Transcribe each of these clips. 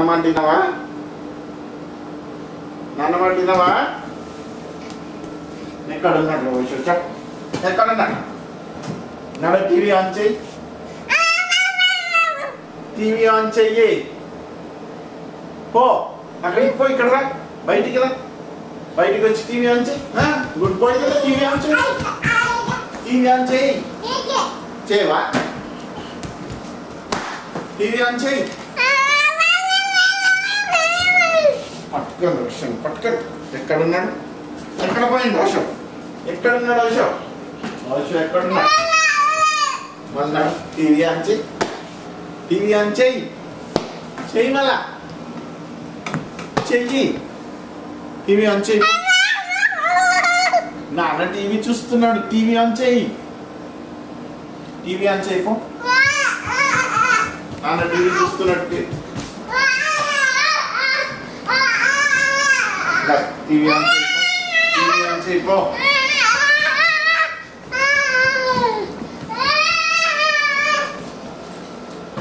నాన్నమంటినావా? నాన్నమంటినావా? ఎక్కడున్నాడు రోజు? ఎక్కడున్నాడు? నడు టీవీ ఆన్ చెయ్యి. టీవీ ఆన్ చెయ్యి. పో అక్కడికి పో, ఇక్కడ రా, బయటికి రా, బయటికి వచ్చి టీవీ ఆన్ చెయ్యి. గుడ్ బాయ్ కదా, టీవీ ఆన్ చెయ్యి. టీవీ ఆన్ చెయ్యి. చేయవా? టీవీ ఆన్ చెయ్యి. పట్టుకోండి రోషన్, పట్టుకోండి. ఎక్కడున్నాడు? ఎక్కడ పోయింది రోషన్? ఎక్కడున్నాడు రోషన్? రోషన్ ఎక్కడున్నాడు? మళ్ళా టీవీ ఆన్ చెయ్యి. టీవీ ఆన్ చెయ్యి. చెయ్యి మళ్ళా చెయ్యి. టీవీ ఆన్ చెయ్యి. నాన్న టీవీ చూస్తున్నాడు. టీవీ ఆన్ చెయ్యి. టీవీ ఆన్ చేయకు. నాన్న టీవీ చూస్తున్నాడు. టీవీ ఆన్ చేయకు. టీవీ ఆన్ చేయకు.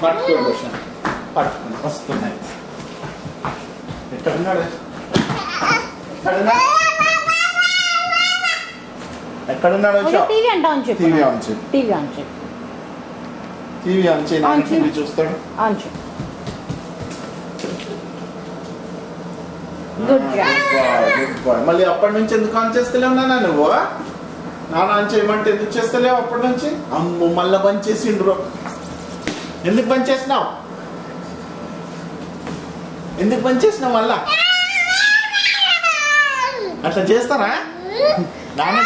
పట్టుకోండి రోషన్, పట్టుకోండి. వస్తున్నాయి. ఎక్కడున్నాడు? ఎక్కడున్నాడు? టీవీ అంటా ఆన్ చెప్పు. టీవీ ఆన్ చేయి. టీవీ ఆన్ చెప్పు. టీవీ ఆన్ చేయి. నాన్న టీవీ చూస్తాడు. ఆన్ చెప్పు. Good boy. మళ్ళీ అప్పటి నుంచి ఎందుకు ఆన్ చేస్తలేవు నాన్న నువ్వు? నాన్న ఆన్ చేయమంటే ఎందుకు చేస్తలేవు అప్పటి నుంచి? అమ్ము మళ్ళీ బంద్ చేసిండ్రు. ఎందుకు బంద్ చేసినావు? ఎందుకు బంద్ చేసినావు మళ్ళా? అట్లా చేస్తారా? నాన్న